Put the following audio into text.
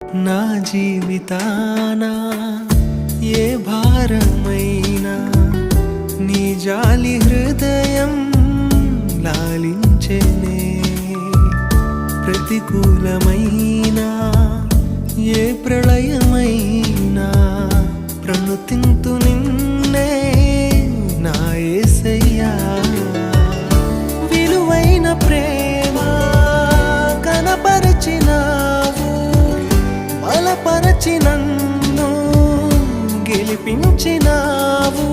నా జీవితాన ఏ భారమైనా నీ జాలి హృదయం లాలించెనే. ప్రతికూలమైన ఏ ప్రళయమైనా ప్రణుతింతు నిన్నే నా యేసయ్యా. విలువైన ప్రేమ కనపరచినావు, బలపరచి నన్ను గెలిపించినావు.